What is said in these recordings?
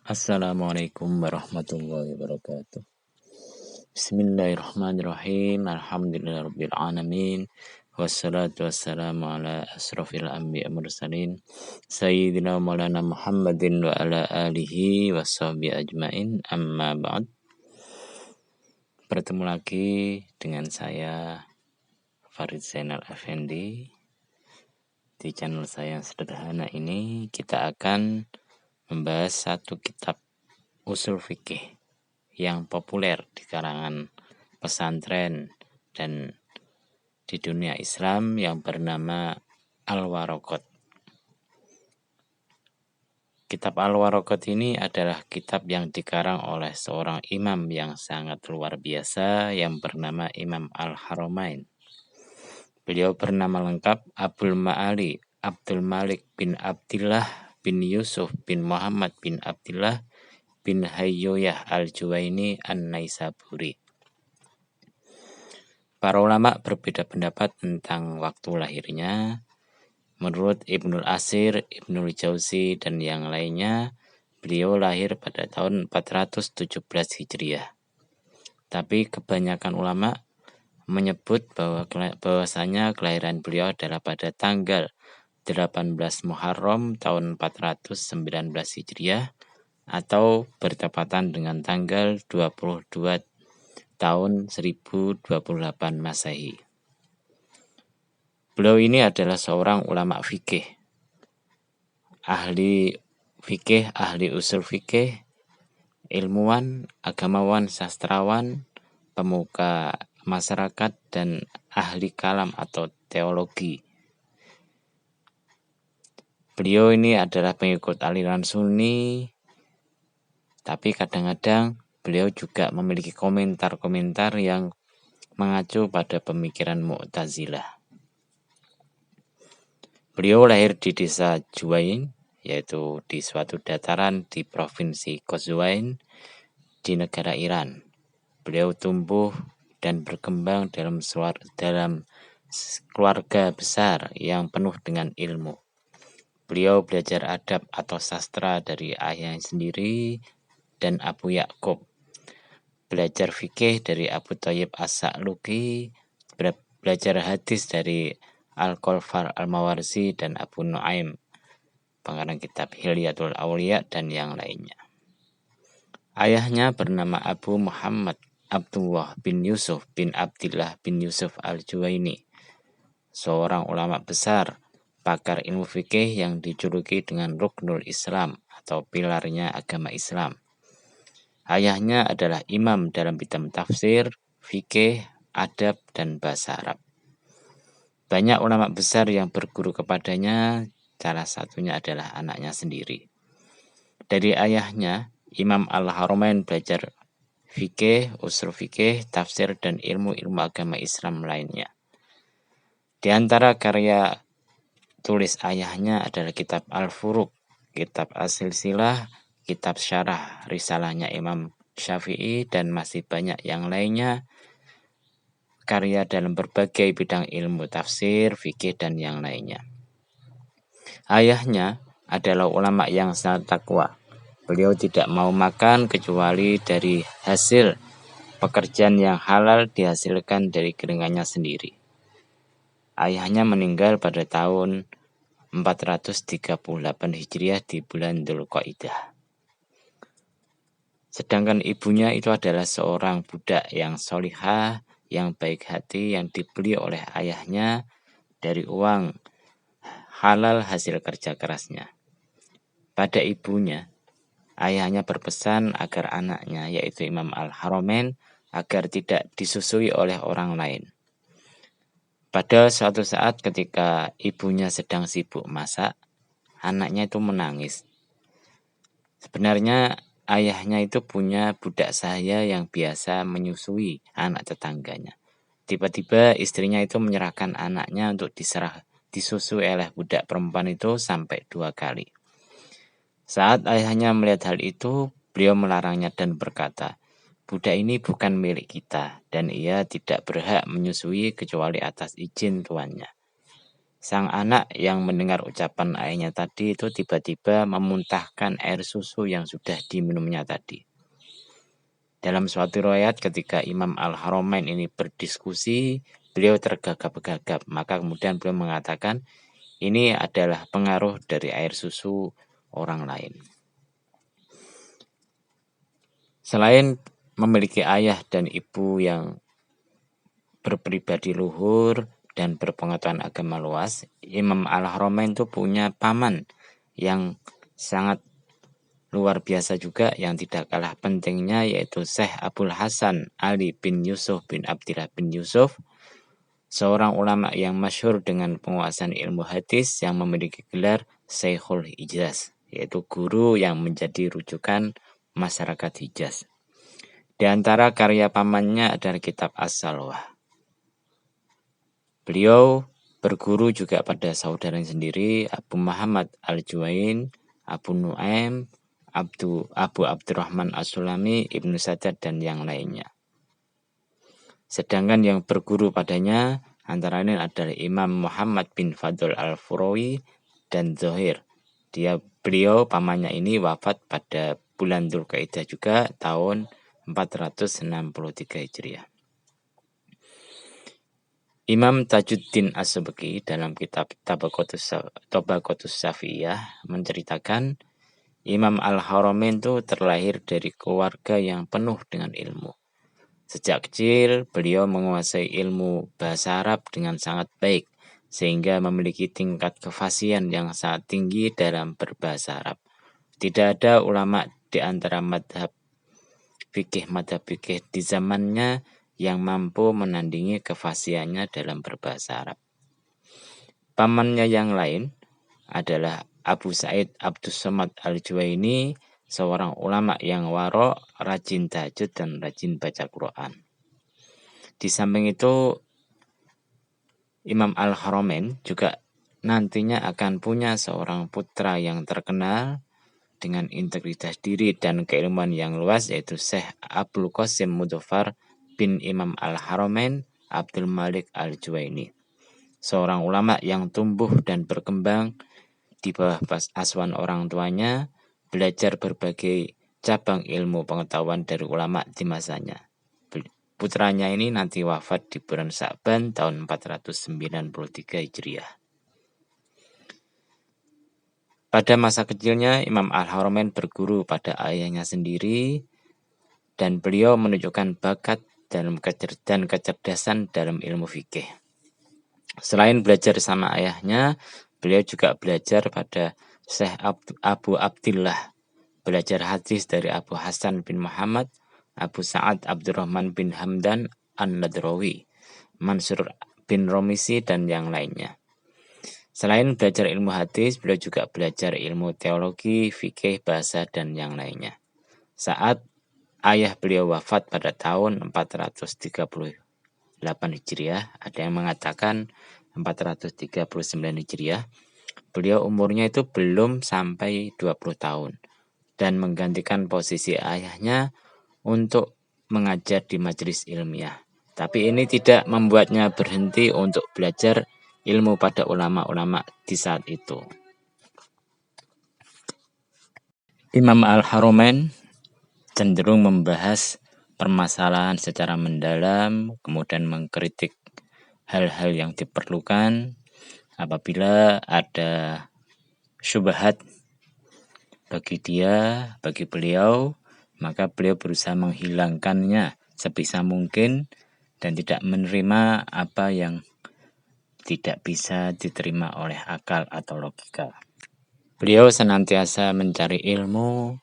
Assalamualaikum warahmatullahi wabarakatuh. Bismillahirrahmanirrahim. Alhamdulillahirabbil alamin. Wassalatu wassalamu ala asrofil anbiya'i mursalin Sayyidina Maulana Muhammadin wa ala alihi washabihi ajmain. Amma ba'd. Bertemu lagi dengan saya Farid Zainal Effendi. Di channel saya yang sederhana ini kita akan membahas satu kitab usul fikih yang populer di kalangan pesantren dan di dunia Islam yang bernama Al-Waraqat. Kitab Al-Waraqat ini adalah kitab yang dikarang oleh seorang imam yang sangat luar biasa yang bernama Imam Al-Haramain. Beliau bernama lengkap Abdul Ma'ali Abdul Malik bin Abdillah bin Yusuf bin Muhammad bin Abdillah bin Hayyoyah Al-Juwaini An-Naisaburi. Para ulama berbeda pendapat tentang waktu lahirnya. Menurut Ibnul Asir, Ibnul Jauzi, dan yang lainnya, beliau lahir pada tahun 417 Hijriah. Tapi kebanyakan ulama menyebut bahwasanya kelahiran beliau adalah pada tanggal 18 Muharram tahun 419 Hijriah atau bertepatan dengan tanggal 22 tahun 1028 Masehi. Beliau ini adalah seorang ulama fikih, ahli usul fikih, ilmuwan, agamawan, sastrawan, pemuka masyarakat, dan ahli kalam atau teologi. Beliau ini adalah pengikut aliran Sunni, tapi kadang-kadang beliau juga memiliki komentar-komentar yang mengacu pada pemikiran Mu'tazilah. Beliau lahir di desa Juwain, yaitu di suatu dataran di provinsi Qazwain di negara Iran. Beliau tumbuh dan berkembang dalam keluarga besar yang penuh dengan ilmu. Beliau belajar adab atau sastra dari ayahnya sendiri dan Abu Ya'qub. Belajar fikih dari Abu Thayyib As-Sa'luki, belajar hadis dari Al-Qalfar Al-Mawarzi dan Abu Nu'aim, pengarang kitab Hilyatul Auliya, dan yang lainnya. Ayahnya bernama Abu Muhammad Abdullah bin Yusuf bin Abdillah bin Yusuf Al-Juwaini, seorang ulama besar, pakar ilmu fikih yang dijuluki dengan Ruknul Islam atau pilarnya agama Islam. Ayahnya adalah imam dalam bidang tafsir, fikih, adab, dan bahasa Arab. Banyak ulama besar yang berguru kepadanya, salah satunya adalah anaknya sendiri. Dari ayahnya, Imam Al-Haramain belajar fikih, usul fikih, tafsir, dan ilmu-ilmu agama Islam lainnya. Di antara karya tulis ayahnya adalah kitab Al-Furuq, kitab As-Silsilah, kitab syarah risalahnya Imam Syafi'i, dan masih banyak yang lainnya, karya dalam berbagai bidang ilmu tafsir, fikih, dan yang lainnya. Ayahnya adalah ulama yang sangat takwa. Beliau tidak mau makan kecuali dari hasil pekerjaan yang halal dihasilkan dari keringannya sendiri. Ayahnya meninggal pada tahun 438 Hijriah di bulan Dzulqa'dah. Sedangkan ibunya itu adalah seorang budak yang solihah, yang baik hati, yang dibeli oleh ayahnya dari uang halal hasil kerja kerasnya. Pada ibunya, ayahnya berpesan agar anaknya, yaitu Imam Al-Haramain, agar tidak disusui oleh orang lain. Pada suatu saat ketika ibunya sedang sibuk masak, anaknya itu menangis. Sebenarnya ayahnya itu punya budak sahaya yang biasa menyusui anak tetangganya. Tiba-tiba istrinya itu menyerahkan anaknya untuk disusui oleh budak perempuan itu sampai 2 kali. Saat ayahnya melihat hal itu, beliau melarangnya dan berkata, "Budak ini bukan milik kita dan ia tidak berhak menyusui kecuali atas izin tuannya." Sang anak yang mendengar ucapan ayahnya tadi itu tiba-tiba memuntahkan air susu yang sudah diminumnya tadi. Dalam suatu riwayat ketika Imam Al-Haramain ini berdiskusi, beliau tergagap-gagap. Maka kemudian beliau mengatakan, ini adalah pengaruh dari air susu orang lain. Selain memiliki ayah dan ibu yang berpribadi luhur dan berpengetahuan agama luas, Imam Al-Haramain itu punya paman yang sangat luar biasa juga yang tidak kalah pentingnya, yaitu Syekh Abdul Hasan Ali bin Yusuf bin Abdillah bin Yusuf, seorang ulama yang masyhur dengan penguasaan ilmu hadis yang memiliki gelar Syekhul Hijaz, yaitu guru yang menjadi rujukan masyarakat Hijaz. Di antara karya pamannya adalah kitab As-Salwah. Beliau berguru juga pada saudaranya sendiri, Abu Muhammad Al-Juwain, Abu Nuaim, Abu Abdurrahman As-Sulami, Ibnu Sajjad, dan yang lainnya. Sedangkan yang berguru padanya antara lain adalah Imam Muhammad bin Fadl Al-Furawi dan Zohir. Beliau pamannya ini wafat pada bulan Dzulqa'dah juga tahun 463 Hijriah. Imam Tajuddin As-Subki dalam kitab Tabaqatus Syafi'iyah menceritakan Imam Al-Haramain itu terlahir dari keluarga yang penuh dengan ilmu. Sejak kecil beliau menguasai ilmu bahasa Arab dengan sangat baik sehingga memiliki tingkat kefasihan yang sangat tinggi dalam berbahasa Arab. Tidak ada ulama di antara madhab fikih di zamannya yang mampu menandingi kefasihannya dalam berbahasa Arab. Pamannya yang lain adalah Abu Sa'id Abdus Somad Al-Juwaini, seorang ulama yang waro', rajin tahajud, dan rajin baca Quran. Di samping itu, Imam Al-Haramain juga nantinya akan punya seorang putra yang terkenal dengan integritas diri dan keilmuan yang luas, yaitu Syekh Abdul Qasim Mudzaffar bin Imam Al-Haramain Abdul Malik Al-Juwaini, seorang ulama yang tumbuh dan berkembang di bawah asuhan orang tuanya, belajar berbagai cabang ilmu pengetahuan dari ulama di masanya. Putranya ini nanti wafat di bulan Sya'ban tahun 493 Hijriah. Pada masa kecilnya, Imam Al-Haramain berguru pada ayahnya sendiri, dan beliau menunjukkan bakat dan kecerdasan dalam ilmu fikih. Selain belajar sama ayahnya, beliau juga belajar pada Syekh Abu Abdillah, belajar hadis dari Abu Hasan bin Muhammad, Abu Sa'ad Abdurrahman bin Hamdan An-Nadrawi, Mansur bin Romisi, dan yang lainnya. Selain belajar ilmu hadis, beliau juga belajar ilmu teologi, fikih, bahasa, dan yang lainnya. Saat ayah beliau wafat pada tahun 438 Hijriah, ada yang mengatakan 439 Hijriah, beliau umurnya itu belum sampai 20 tahun dan menggantikan posisi ayahnya untuk mengajar di majelis ilmiah. Tapi ini tidak membuatnya berhenti untuk belajar ilmu pada ulama-ulama di saat itu. Imam Al-Haramain cenderung membahas permasalahan secara mendalam, kemudian mengkritik hal-hal yang diperlukan. Apabila ada syubhat bagi beliau, maka beliau berusaha menghilangkannya sebisa mungkin dan tidak menerima apa yang tidak bisa diterima oleh akal atau logika. Beliau senantiasa mencari ilmu,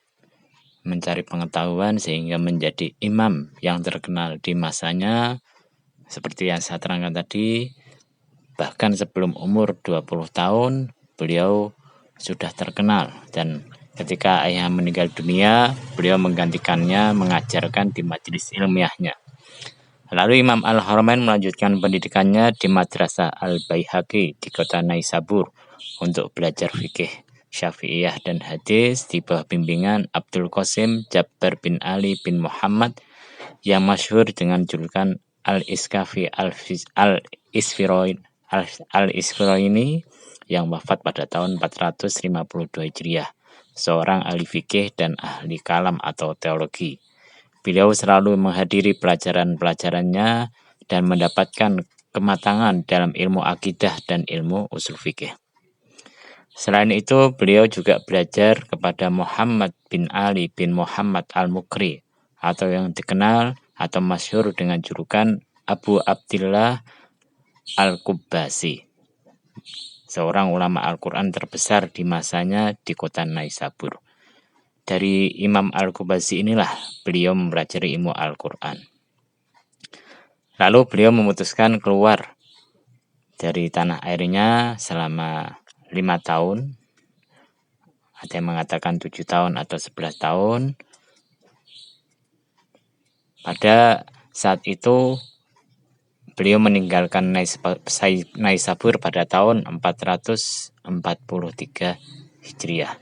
mencari pengetahuan sehingga menjadi imam yang terkenal di masanya. Seperti yang saya terangkan tadi, bahkan sebelum umur 20 tahun beliau sudah terkenal, dan ketika ayah meninggal dunia, beliau menggantikannya mengajarkan di majelis ilmiahnya. Lalu Imam Al-Haramain melanjutkan pendidikannya di Madrasah Al-Baihaqi di kota Naisabur untuk belajar fikih Syafi'iyah dan hadis di bawah bimbingan Abdul Qasim Jabbar bin Ali bin Muhammad yang masyhur dengan julukan Al-Iskafi Al-Isfiroin Al-Isfirayini yang wafat pada tahun 452 Hijriah, seorang ahli fikih dan ahli kalam atau teologi. Beliau selalu menghadiri pelajaran-pelajarannya dan mendapatkan kematangan dalam ilmu akidah dan ilmu usul fikih. Selain itu, beliau juga belajar kepada Muhammad bin Ali bin Muhammad al-Mukri, atau yang dikenal atau masyhur dengan julukan Abu Abdillah al-Qubbasi, seorang ulama Al-Quran terbesar di masanya di kota Naisabur. Dari Imam al-Qubbasi inilah beliau mempelajari ilmu Al-Quran. Lalu beliau memutuskan keluar dari tanah airnya selama 5 tahun, ada yang mengatakan 7 tahun atau 11 tahun. Pada saat itu beliau meninggalkan Naisabur pada tahun 443 Hijriah,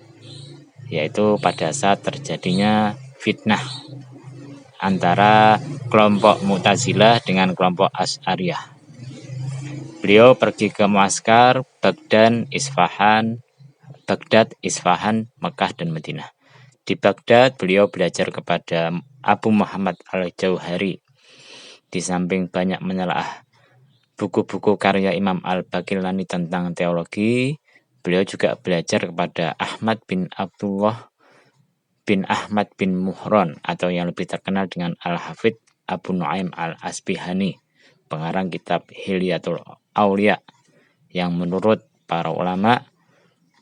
yaitu pada saat terjadinya fitnah antara kelompok Mu'tazilah dengan kelompok Asy'ariyah. Beliau pergi ke Muaskar, Baghdad, Isfahan, Mekah, dan Madinah. Di Baghdad, beliau belajar kepada Abu Muhammad al-Jauhari. Di samping banyak menelaah buku-buku karya Imam al-Baqillani tentang teologi, beliau juga belajar kepada Ahmad bin Abdullah bin Ahmad bin Muhron, atau yang lebih terkenal dengan Al-Hafidh Abu Nu'aim al-Asbihani, pengarang kitab Hilyatul Aulia, yang menurut para ulama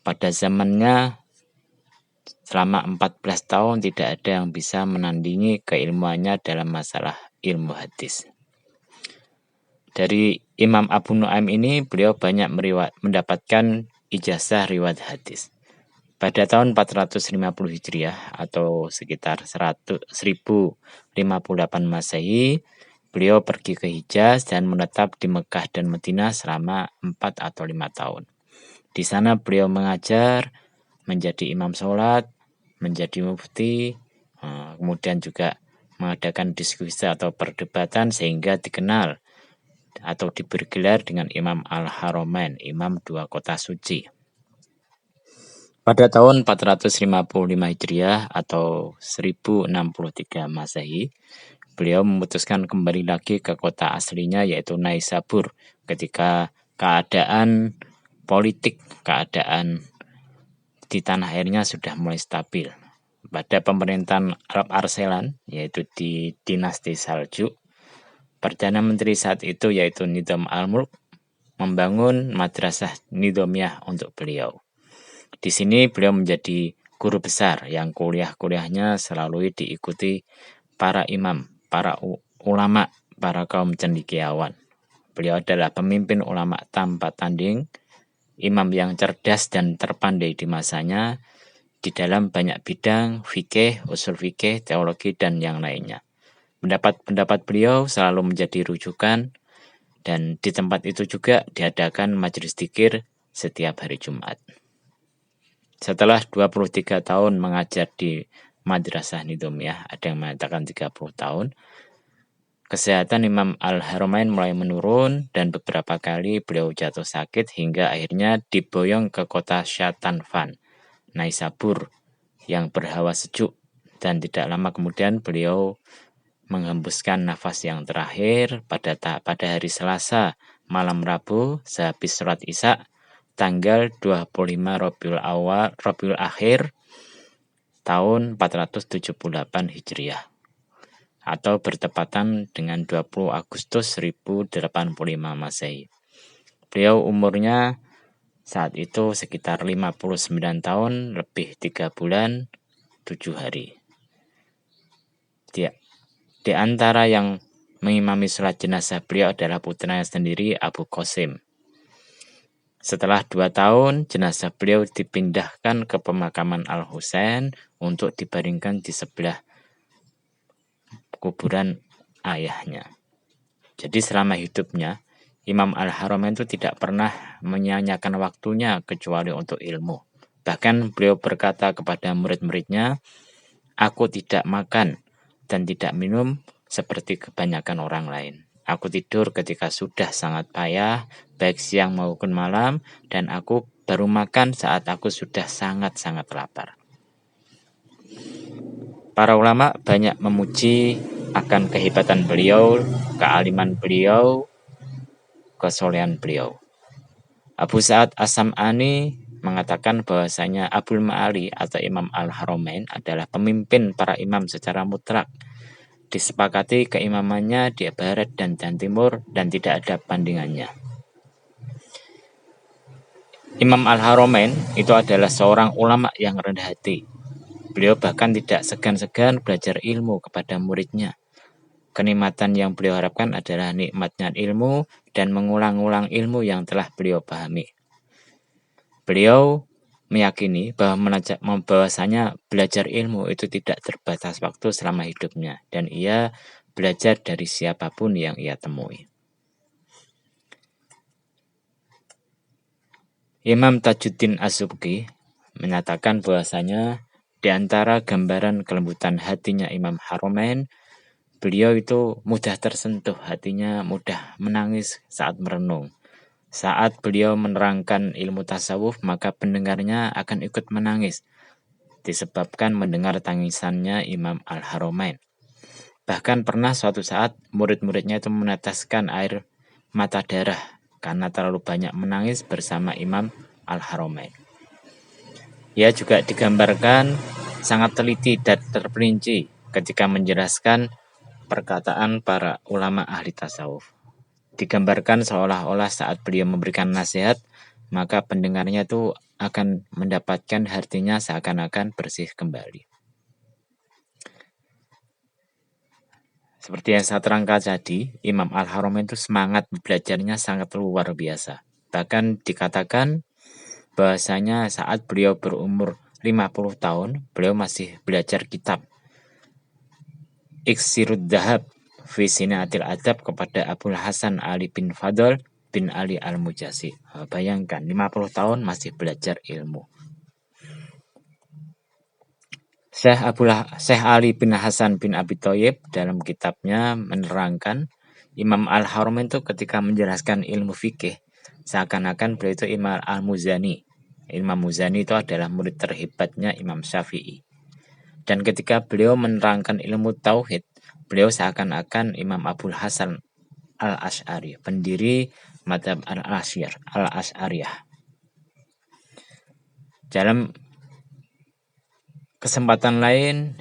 pada zamannya selama 14 tahun tidak ada yang bisa menandingi keilmuannya dalam masalah ilmu hadis. Dari Imam Abu Nu'aim ini beliau banyak mendapatkan ijazah riwayat hadis. Pada tahun 450 Hijriah atau sekitar 1058 Masehi, beliau pergi ke Hijaz dan menetap di Mekah dan Madinah selama 4 atau 5 tahun. Di sana beliau mengajar, menjadi imam sholat, menjadi mufti, kemudian juga mengadakan diskusi atau perdebatan sehingga dikenal atau diberi gelar dengan Imam Al-Haramain, Imam dua kota suci. Pada tahun 455 Hijriah atau 1063 Masehi, beliau memutuskan kembali lagi ke kota aslinya yaitu Naisabur ketika keadaan politik, keadaan di tanah airnya sudah mulai stabil. Pada pemerintahan Arab Arselan, yaitu di dinasti Saljuk, Perdana Menteri saat itu yaitu Nizam al-Mulk membangun madrasah Nizamiyah untuk beliau. Di sini beliau menjadi guru besar yang kuliah-kuliahnya selalu diikuti para imam, para ulama, para kaum cendekiawan. Beliau adalah pemimpin ulama tanpa tanding, imam yang cerdas dan terpandai di masanya di dalam banyak bidang fikih, usul fikih, teologi, dan yang lainnya. Pendapat beliau selalu menjadi rujukan, dan di tempat itu juga diadakan majelis dzikir setiap hari Jumat. Setelah 23 tahun mengajar di Madrasah Nizamiyah, ada yang mengatakan 30 tahun, kesehatan Imam Al-Haramain mulai menurun dan beberapa kali beliau jatuh sakit hingga akhirnya diboyong ke kota Shatanvan, Naisabur, yang berhawa sejuk, dan tidak lama kemudian beliau menghembuskan nafas yang terakhir pada hari Selasa malam Rabu sehabis sholat Isya tanggal 25 Rabiul Akhir tahun 478 Hijriah atau bertepatan dengan 20 Agustus 1085 Masehi. Beliau umurnya saat itu sekitar 59 tahun lebih 3 bulan 7 hari. Di antara yang mengimami sholat jenazah beliau adalah putranya sendiri, Abu Qasim. Setelah 2 tahun, jenazah beliau dipindahkan ke pemakaman Al-Husain untuk dibaringkan di sebelah kuburan ayahnya. Jadi selama hidupnya, Imam Al-Haramain itu tidak pernah menyia-nyiakan waktunya kecuali untuk ilmu. Bahkan beliau berkata kepada murid-muridnya, "Aku tidak makan dan tidak minum seperti kebanyakan orang lain. Aku tidur ketika sudah sangat payah, baik siang maupun malam, dan aku baru makan saat aku sudah sangat-sangat lapar. Para ulama banyak memuji akan kehebatan beliau, kealiman beliau, kesolehan beliau. Abu Sa'ad As-Sam'ani mengatakan bahwasanya Abul Ma'ali atau Imam Al-Haramain adalah pemimpin para imam secara mutlak. Disepakati keimamannya di barat dan timur dan tidak ada bandingannya. Imam Al-Haramain itu adalah seorang ulama yang rendah hati. Beliau bahkan tidak segan-segan belajar ilmu kepada muridnya. Kenikmatan yang beliau harapkan adalah nikmatnya ilmu dan mengulang-ulang ilmu yang telah beliau pahami. Beliau meyakini bahwasanya belajar ilmu itu tidak terbatas waktu selama hidupnya dan ia belajar dari siapapun yang ia temui. Imam Tajuddin As-Subki menyatakan bahwasanya di antara gambaran kelembutan hatinya Imam Haramain, beliau itu mudah tersentuh hatinya, mudah menangis saat merenung. Saat beliau menerangkan ilmu tasawuf, maka pendengarnya akan ikut menangis, disebabkan mendengar tangisannya Imam Al-Haramain. Bahkan pernah suatu saat murid-muridnya itu meneteskan air mata darah karena terlalu banyak menangis bersama Imam Al-Haramain. Ia juga digambarkan sangat teliti dan terperinci ketika menjelaskan perkataan para ulama ahli tasawuf. Digambarkan seolah-olah saat beliau memberikan nasihat, maka pendengarnya itu akan mendapatkan hatinya seakan-akan bersih kembali. Seperti yang saya terangkan tadi, Imam Al-Haramain itu semangat belajarnya sangat luar biasa. Bahkan dikatakan bahwasanya saat beliau berumur 50 tahun, beliau masih belajar kitab Iksirud Dhahab fi Sinatil Adab kepada Abul Hasan Ali bin Fadl bin Ali Al-Mujasi. Bayangkan 50 tahun masih belajar ilmu. Syekh Ali bin Hasan bin Abi Thayyib dalam kitabnya menerangkan Imam Al-Haramain itu ketika menjelaskan ilmu fikih seakan-akan beliau itu Imam Al-Muzani. Imam Muzani itu adalah murid terhebatnya Imam Syafi'i. Dan ketika beliau menerangkan ilmu tauhid, beliau seakan-akan Imam Abul Hasan Al-Asy'ari, pendiri mazhab Al-Asy'ariyah. Dalam kesempatan lain,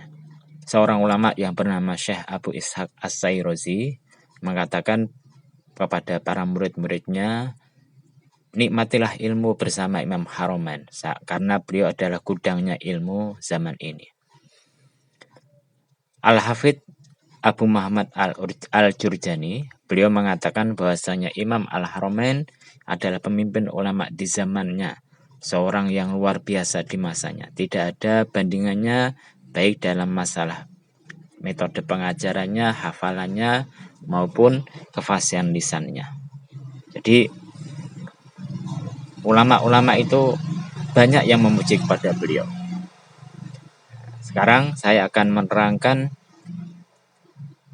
seorang ulama yang bernama Syekh Abu Ishaq As-Sayrozi mengatakan kepada para murid-muridnya, nikmatilah ilmu bersama Imam Haramain karena beliau adalah gudangnya ilmu zaman ini. Al-Hafidh Abu Muhammad Al-Jurjani, beliau mengatakan bahwasanya Imam Al-Haramain adalah pemimpin ulama di zamannya, seorang yang luar biasa di masanya. Tidak ada bandingannya baik dalam masalah metode pengajarannya, hafalannya, maupun kefasihan lisannya. Jadi ulama-ulama itu banyak yang memuji kepada beliau. Sekarang saya akan menerangkan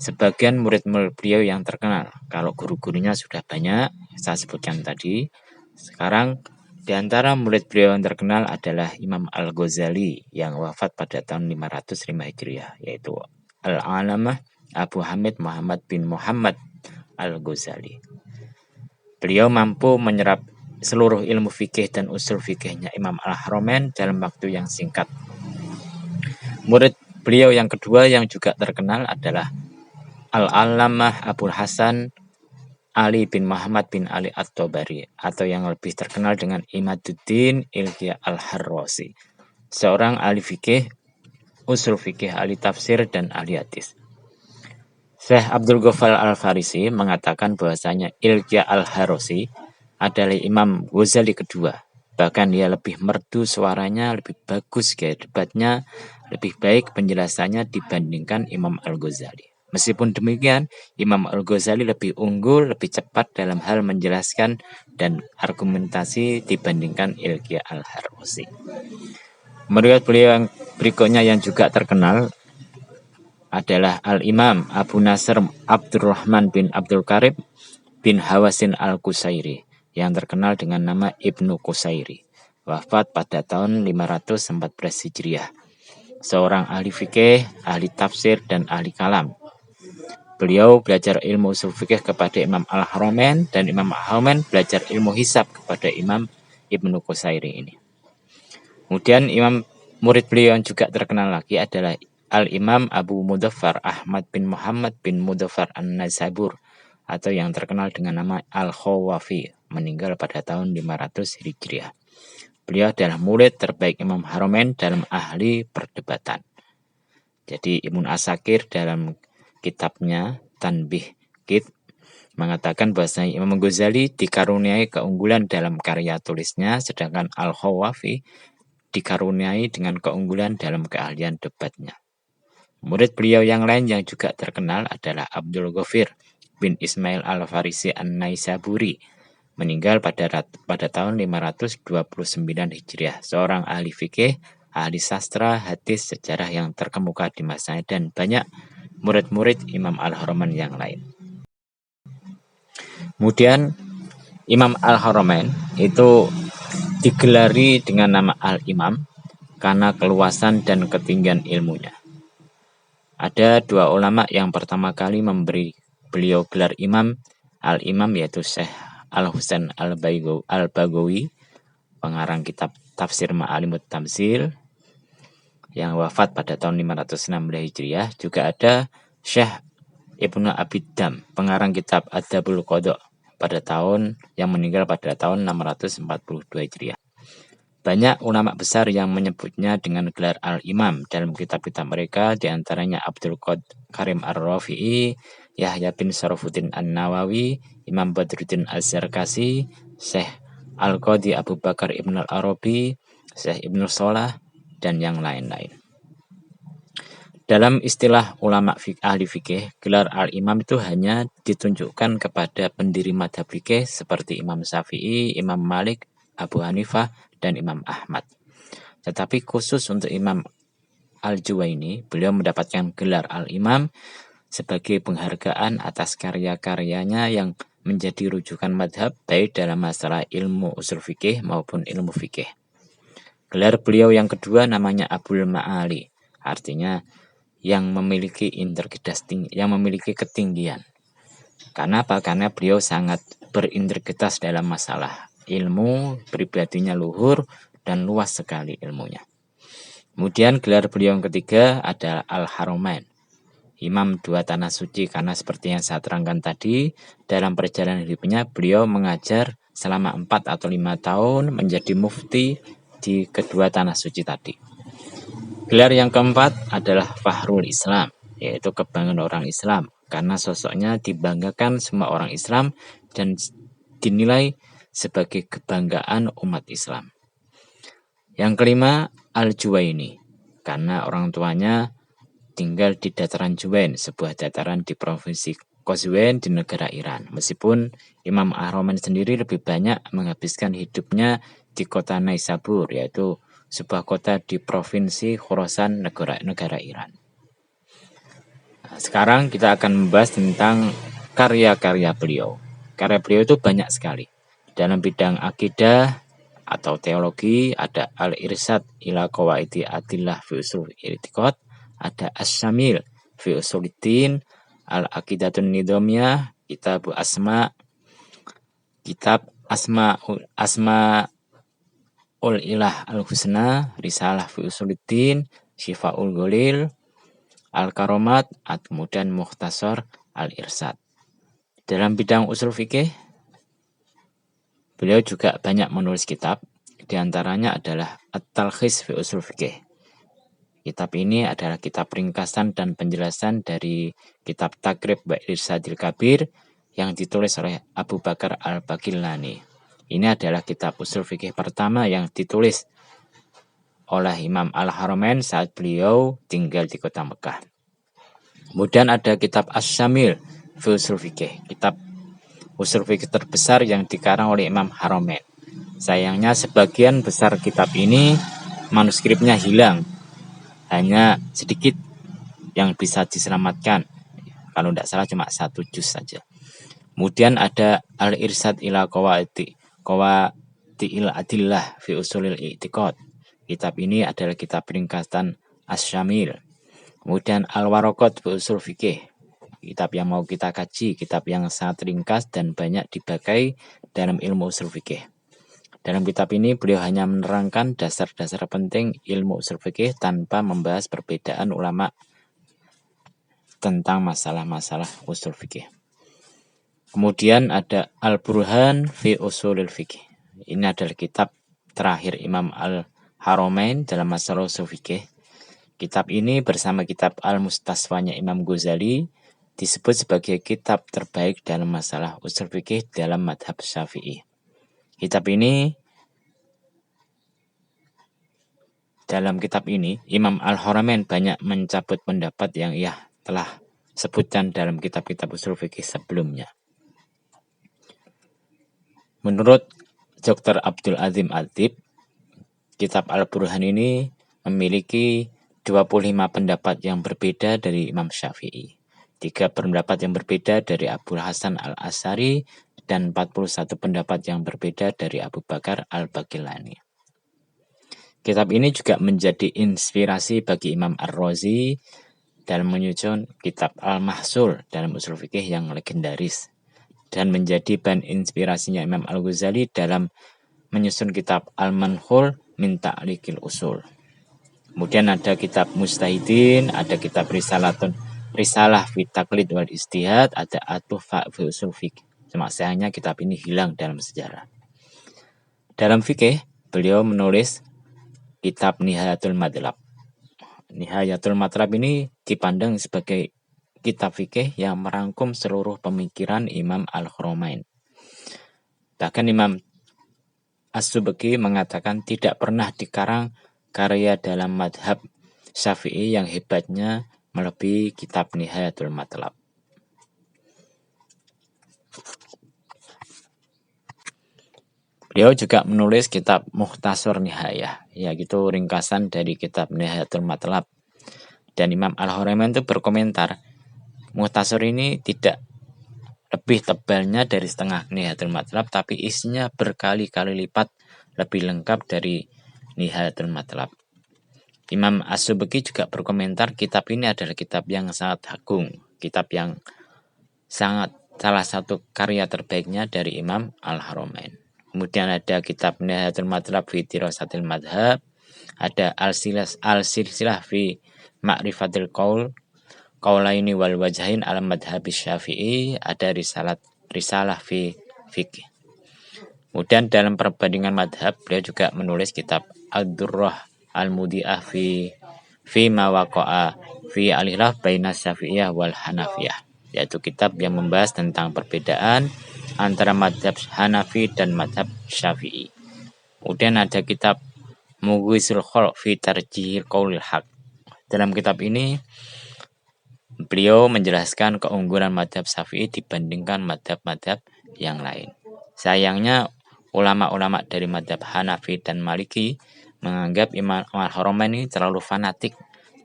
sebagian murid-murid beliau yang terkenal. Kalau guru-gurunya sudah banyak, saya sebutkan tadi. Sekarang di antara murid beliau yang terkenal adalah Imam Al-Ghazali yang wafat pada tahun 505 Hijriah, yaitu Al-Alamah Abu Hamid Muhammad bin Muhammad Al-Ghazali. Beliau mampu menyerap seluruh ilmu fikih dan usul fikihnya Imam Al-Haramain dalam waktu yang singkat. Murid beliau yang kedua yang juga terkenal adalah Al-Allamah Abul Hasan Ali bin Muhammad bin Ali At-Tabari, atau yang lebih terkenal dengan Imaduddin Ilqi Al-Harrasi, seorang ahli fikih, usul fikih, ahli tafsir, dan ahli hadis. Syekh Abdul Ghaffar Al-Farisi mengatakan bahwasanya Ilqi Al-Harrasi adalah Imam Ghazali kedua. Bahkan dia lebih merdu suaranya, lebih bagus gaya debatnya, lebih baik penjelasannya dibandingkan Imam Al-Ghazali. Meskipun demikian, Imam Al-Ghazali lebih unggul, lebih cepat dalam hal menjelaskan dan argumentasi dibandingkan Ilqi Al-Harrasi. Murid beliau yang berikutnya yang juga terkenal adalah Al-Imam Abu Nasr Abdurrahman bin Abdul Karim bin Hawasin Al-Qusairi yang terkenal dengan nama Ibnu Qusairi, wafat pada tahun 514 Hijriah. Seorang ahli fikih, ahli tafsir, dan ahli kalam. Beliau belajar ilmu usul fikih kepada Imam Al-Haramain, dan Imam Al-Haramain belajar ilmu hisab kepada Imam Ibnu Qusairi ini. Kemudian murid beliau yang juga terkenal lagi adalah Al-Imam Abu Mudhaffar Ahmad bin Muhammad bin Mudhaffar An-Naisabur, atau yang terkenal dengan nama Al-Khawafi, meninggal pada tahun 500 Hijriah. Beliau adalah murid terbaik Imam Haramain dalam ahli perdebatan. Jadi Ibnu Asakir dalam kitabnya Tanbih Kit mengatakan bahwasanya Imam Ghazali dikaruniai keunggulan dalam karya tulisnya, sedangkan Al-Khawafi dikaruniai dengan keunggulan dalam keahlian debatnya. Murid beliau yang lain yang juga terkenal adalah Abdul Ghafir bin Ismail Al-Farisi An-Naisaburi, meninggal pada tahun 529 Hijriah, seorang ahli fikih, ahli sastra, hadis, sejarah yang terkemuka di masanya, dan banyak murid-murid Imam Al-Haramain yang lain. Kemudian Imam Al-Haramain itu digelari dengan nama Al-Imam karena keluasan dan ketinggian ilmunya. Ada dua ulama yang pertama kali memberi beliau gelar imam, Al-Imam, yaitu Syekh Al-Husain Al-Baghawi, pengarang kitab Tafsir Ma'alimut Tamsil, yang wafat pada tahun 516 Hijriah. Juga ada Syekh Ibnu Abid-Dam, pengarang kitab Adabul Qadha, yang meninggal pada tahun 642 Hijriah. Banyak ulama besar yang menyebutnya dengan gelar Al-Imam dalam kitab-kitab mereka, diantaranya Abdul Karim Ar-Rafi'i, Yahya bin Sarafuddin An-Nawawi, Imam Badruddin Az-Zarkasi, Syekh Al-Qadhi Abu Bakar Ibn Al-Arabi, Syekh Ibnu Salah, dan yang lain-lain. Dalam istilah ulama ahli fikih, gelar Al-Imam itu hanya ditunjukkan kepada pendiri madhab fikih seperti Imam Syafi'i, Imam Malik, Abu Hanifah, dan Imam Ahmad. Tetapi khusus untuk Imam Al-Juwaini, beliau mendapatkan gelar Al-Imam sebagai penghargaan atas karya-karyanya yang menjadi rujukan madhab baik dalam masalah ilmu usul fikih maupun ilmu fikih. Gelar beliau yang kedua namanya Abul Ma'ali, artinya yang memiliki integritas tinggi, yang memiliki ketinggian. Karena apa? Karena beliau sangat berintegritas dalam masalah ilmu, pribadinya luhur dan luas sekali ilmunya. Kemudian gelar beliau yang ketiga adalah Al-Haramain, Imam dua tanah suci, karena seperti yang saya terangkan tadi, dalam perjalanan hidupnya beliau mengajar selama 4 atau 5 tahun menjadi mufti di kedua tanah suci tadi. Gelar yang keempat adalah Fahrul Islam, yaitu kebanggaan orang Islam, karena sosoknya dibanggakan semua orang Islam dan dinilai sebagai kebanggaan umat Islam. Yang kelima, Al-Juwaini, karena orang tuanya tinggal di dataran Juwain, sebuah dataran di provinsi Qazwin di negara Iran. Meskipun Imam Al-Haramain sendiri lebih banyak menghabiskan hidupnya di kota Naisabur, yaitu sebuah kota di provinsi Khorasan, negara Iran. Nah, sekarang kita akan membahas tentang karya-karya beliau. Karya beliau itu banyak sekali. Dalam bidang akidah atau teologi ada Al-Irsyad ila Qawaidi Adillah fi Usul I'tiqad, ada As-Syamil fi Usuluddin, Al-Aqidatun Nidhamiyah, Kitab Asma Ul Ilah Al-Husna, Risalah fi Usuluddin, Syifaul Ghalil, Al-Karomat, kemudian Mukhtasar Al-Irsyad. Dalam bidang usul fikih, beliau juga banyak menulis kitab, diantaranya adalah At-Talkhis fi Usul Fikih. Kitab ini adalah kitab ringkasan dan penjelasan dari kitab Takrib wa Irsyadil Kabir yang ditulis oleh Abu Bakar Al-Baqillani. Ini adalah kitab usul fikih pertama yang ditulis oleh Imam Al-Haramain saat beliau tinggal di kota Mekah. Kemudian ada kitab Asy-Syamil fi Usul Fikih, kitab usul fikih terbesar yang dikarang oleh Imam Haramain. Sayangnya sebagian besar kitab ini manuskripnya hilang, hanya sedikit yang bisa diselamatkan. Kalau tidak salah cuma 1 juz saja. Kemudian ada Al-Irsyad ila Qawaati'il Adillah fi Usulil I'tiqad. Kitab ini adalah kitab ringkasan Asy-Syamil. Kemudian Al-Waraqat fi Usul Fikih. Kitab yang mau kita kaji, kitab yang sangat ringkas dan banyak dipakai dalam ilmu usul fikih. Dalam kitab ini beliau hanya menerangkan dasar-dasar penting ilmu usul fikih tanpa membahas perbedaan ulama tentang masalah-masalah usul fikih. Kemudian ada Al-Burhan fi Usulil Fikih. Ini adalah kitab terakhir Imam Al-Haramain dalam masalah usul fikih. Kitab ini bersama kitab Al-Mustasfanya Imam Ghazali disebut sebagai kitab terbaik dalam masalah usul fikih dalam madhab Syafi'i. Dalam kitab ini, Imam Al-Haramain banyak mencabut pendapat yang ia telah sebutkan dalam kitab-kitab usul fikih sebelumnya. Menurut Dr. Abdul Azim Adib, kitab Al-Burhan ini memiliki 25 pendapat yang berbeda dari Imam Syafi'i, 3 pendapat yang berbeda dari Abu Hasan Al-Asy'ari, dan 41 pendapat yang berbeda dari Abu Bakar Al-Baqillani. Kitab ini juga menjadi inspirasi bagi Imam Ar-Razi dalam menyusun kitab Al-Mahsul dalam usul fikih yang legendaris, dan menjadi bahan inspirasinya Imam Al-Ghazali dalam menyusun kitab Al-Manhul min Ta'liqil Usul. Kemudian ada kitab Mujtahidin, ada kitab Risalah fi Taqlid wal Ijtihad, ada At-Tuhfa fi Usul Fiqh. Cuma sayangnya kitab ini hilang dalam sejarah. Dalam fikih, beliau menulis kitab Nihayatul Madhlab. Nihayatul Madhlab ini dipandang sebagai kitab fikih yang merangkum seluruh pemikiran Imam Al-Haramain. Bahkan Imam As-Subki mengatakan tidak pernah dikarang karya dalam madhab Syafi'i yang hebatnya melebihi kitab Nihayatul Madhlab. Beliau juga menulis kitab Mukhtasar Nihayah, yaitu ringkasan dari kitab Nihayatul Madhlab. Dan Imam Al-Haramain itu berkomentar, Mukhtasar ini tidak lebih tebalnya dari setengah Nihayatul Madhlab, tapi isinya berkali-kali lipat lebih lengkap dari Nihayatul Madhlab. Imam As-Subki juga berkomentar, kitab ini adalah kitab yang sangat agung, kitab yang salah satu karya terbaiknya dari Imam Al-Haramain. Kemudian ada kitab Nihayatul Madhlab fi Dirasatil Madhab, ada Al-Silsilah fi Ma'rifatil Qaulaini wal Wajhain al Madhabis Syafi'i, ada Risalah fi Fiqh. Kemudian dalam perbandingan madhab, beliau juga menulis kitab Ad-Durrah Al-Mudi'ah fi ma waqa'a fi al-khilaf baina Syafi'iyah wal Hanafiyah, yaitu kitab yang membahas tentang perbedaan antara madhab Hanafi dan madhab Syafi'i. Kemudian ada kitab Mughizul Khalq fi Tarjihil Qaulil Haq. Dalam kitab ini beliau menjelaskan keunggulan madhab Syafi'i dibandingkan madhab-madhab yang lain. Sayangnya ulama-ulama dari madhab Hanafi dan Maliki menganggap Imam Al-Haramain ini terlalu fanatik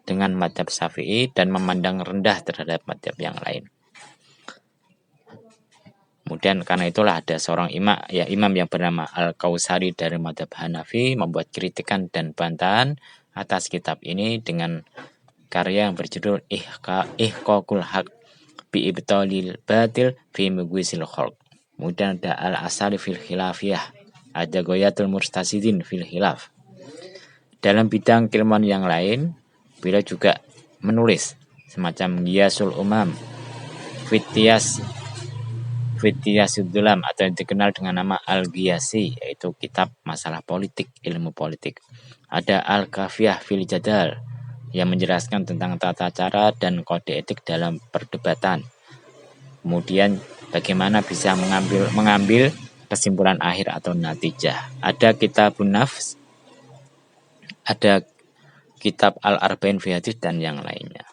dengan madhab Syafi'i dan memandang rendah terhadap madhab yang lain. Kemudian karena itulah ada seorang imam yang bernama Al-Kausari dari madhab Hanafi membuat kritikan dan bantahan atas kitab ini dengan karya yang berjudul Ihqaqul Haq bi Ibtalil Batil fi Mughizil Khalq. Kemudian ada Al-Asali fil Khilafiyah, ada Ghayatul Murtasidin fil Khilaf. Dalam bidang keilmuan yang lain, beliau juga menulis semacam Ghiyasul Umam, Fityasuddulam, atau yang dikenal dengan nama Al-Ghiyasi, yaitu kitab masalah politik, ilmu politik. Ada Al-Kafiyah fil Jadal, yang menjelaskan tentang tata cara dan kode etik dalam perdebatan. Kemudian bagaimana bisa mengambil kesimpulan akhir atau natijah. Ada Kitabun Nafs, ada kitab Al-Arba'in fi Hadis dan yang lainnya.